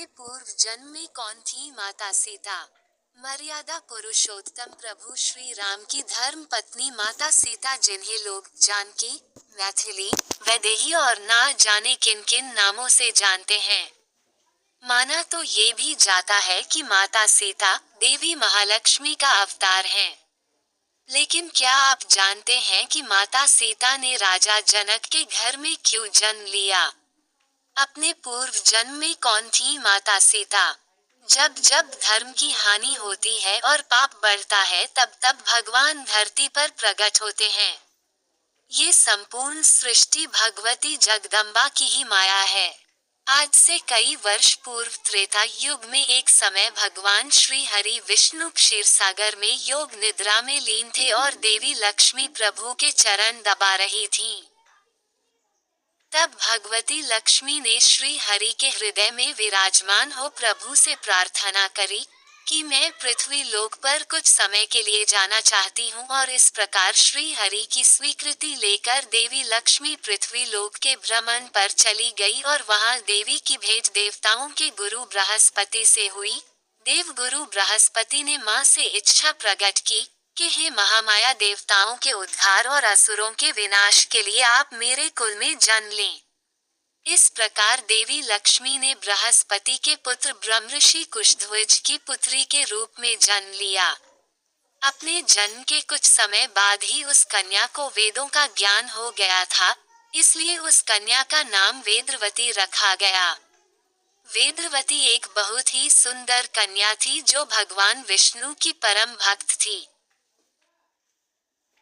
अपने पूर्व जन्म में कौन थी माता सीता? मर्यादा पुरुषोत्तम प्रभु श्री राम की धर्म पत्नी माता सीता, जिन्हें लोग जानकी, मैथिली, वैदेही और ना जाने किन किन नामों से जानते हैं। माना तो ये भी जाता है कि माता सीता देवी महालक्ष्मी का अवतार हैं। लेकिन क्या आप जानते हैं कि माता सीता ने राजा जनक के घर में क्यों जन्म लिया? अपने पूर्व जन्म में कौन थी माता सीता? जब जब धर्म की हानि होती है और पाप बढ़ता है, तब तब भगवान धरती पर प्रकट होते हैं। ये संपूर्ण सृष्टि भगवती जगदम्बा की ही माया है। आज से कई वर्ष पूर्व त्रेता युग में एक समय भगवान श्री हरि विष्णु क्षीरसागर में योग निद्रा में लीन थे और देवी लक्ष्मी प्रभु के चरण दबा रही थीं। तब भगवती लक्ष्मी ने श्री हरि के हृदय में विराजमान हो प्रभु से प्रार्थना करी कि मैं पृथ्वी लोक पर कुछ समय के लिए जाना चाहती हूँ, और इस प्रकार श्री हरि की स्वीकृति लेकर देवी लक्ष्मी पृथ्वी लोक के भ्रमण पर चली गई और वहाँ देवी की भेंट देवताओं के गुरु बृहस्पति से हुई। देव गुरु बृहस्पति ने माँ से इच्छा प्रकट की कि हे महामाया, देवताओं के उद्धार और असुरों के विनाश के लिए आप मेरे कुल में जन्म लें। इस प्रकार देवी लक्ष्मी ने बृहस्पति के पुत्र ब्रह्मर्षि कुशध्वज की पुत्री के रूप में जन्म लिया। अपने जन्म के कुछ समय बाद ही उस कन्या को वेदों का ज्ञान हो गया था, इसलिए उस कन्या का नाम वेदवती रखा गया। वेदवती एक बहुत ही सुंदर कन्या थी जो भगवान विष्णु की परम भक्त थी।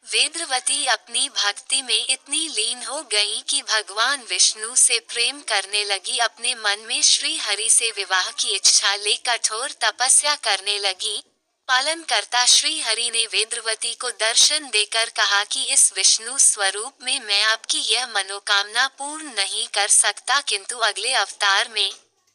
वेदवती अपनी भक्ति में इतनी लीन हो गई कि भगवान विष्णु से प्रेम करने लगी। अपने मन में श्री हरि से विवाह की इच्छा ले कठोर तपस्या करने लगी। पालनकर्ता श्री हरि ने वेदवती को दर्शन देकर कहा कि इस विष्णु स्वरूप में मैं आपकी यह मनोकामना पूर्ण नहीं कर सकता, किंतु अगले अवतार में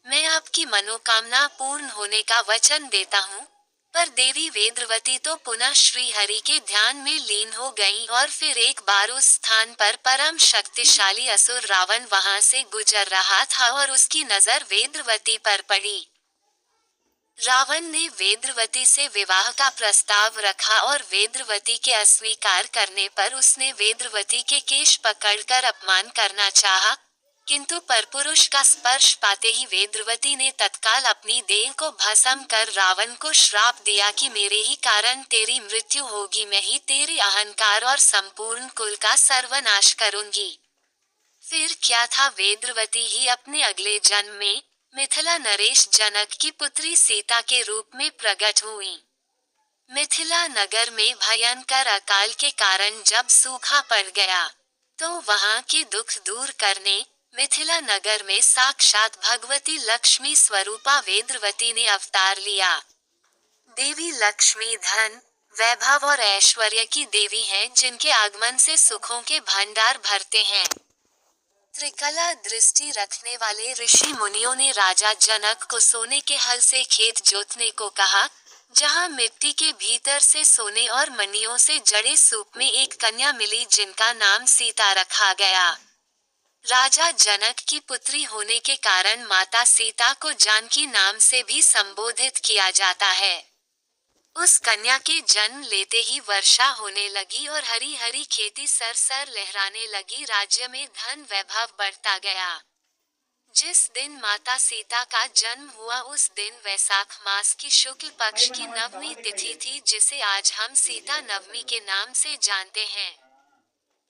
मैं आपकी मनोकामना पूर्ण होने का वचन देता हूँ। पर देवी वेदवती तो पुनः श्री हरि के ध्यान में लीन हो गई और फिर एक बार उस स्थान पर परम शक्तिशाली असुर रावण वहां से गुजर रहा था और उसकी नजर वेदवती पर पड़ी। रावण ने वेदवती से विवाह का प्रस्ताव रखा और वेदवती के अस्वीकार करने पर उसने वेदवती के केश पकड़कर अपमान करना चाहा, किंतु परपुरुष का स्पर्श पाते ही वेदवती ने तत्काल अपनी देह को भस्म कर रावण को श्राप दिया कि मेरे ही कारण तेरी मृत्यु होगी, मैं ही तेरे अहंकार और संपूर्ण कुल का सर्वनाश करूंगी। फिर क्या था, वेदवती ही अपने अगले जन्म में मिथिला नरेश जनक की पुत्री सीता के रूप में प्रकट हुई। मिथिला नगर में भयंकर अकाल के कारण जब सूखा पड़ गया, तो वहां के दुख दूर करने मिथिला नगर में साक्षात भगवती लक्ष्मी स्वरूपा वेदवती ने अवतार लिया। देवी लक्ष्मी धन, वैभव और ऐश्वर्य की देवी हैं, जिनके आगमन से सुखों के भंडार भरते हैं। त्रिकला दृष्टि रखने वाले ऋषि मुनियों ने राजा जनक को सोने के हल से खेत जोतने को कहा, जहां मिट्टी के भीतर से सोने और मणियों से जड़े सूप में एक कन्या मिली जिनका नाम सीता रखा गया। राजा जनक की पुत्री होने के कारण माता सीता को जानकी नाम से भी संबोधित किया जाता है। उस कन्या के जन्म लेते ही वर्षा होने लगी और हरी हरी खेती सरसर लहराने लगी। राज्य में धन वैभव बढ़ता गया। जिस दिन माता सीता का जन्म हुआ उस दिन वैशाख मास की शुक्ल पक्ष की नवमी तिथि थी, जिसे आज हम सीता नवमी के नाम से जानते हैं।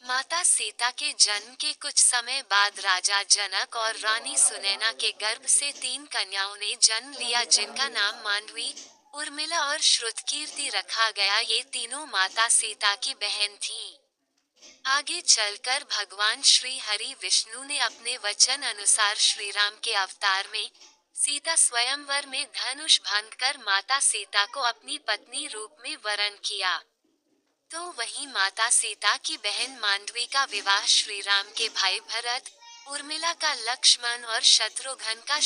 माता सीता के जन्म के कुछ समय बाद राजा जनक और रानी सुनैना के गर्भ से 3 कन्याओं ने जन्म लिया, जिनका नाम मांडवी, उर्मिला और श्रुतकीर्ति रखा गया। ये तीनों माता सीता की बहन थीं। आगे चलकर भगवान श्री हरि विष्णु ने अपने वचन अनुसार श्री राम के अवतार में सीता स्वयंवर में धनुष भंग कर माता सीता को अपनी पत्नी रूप में वरण किया। तो वहीं माता सीता की बहन मांडवी का विवाह श्री राम के भाई भरत, उर्मिला का लक्ष्मण और शत्रुघ्न का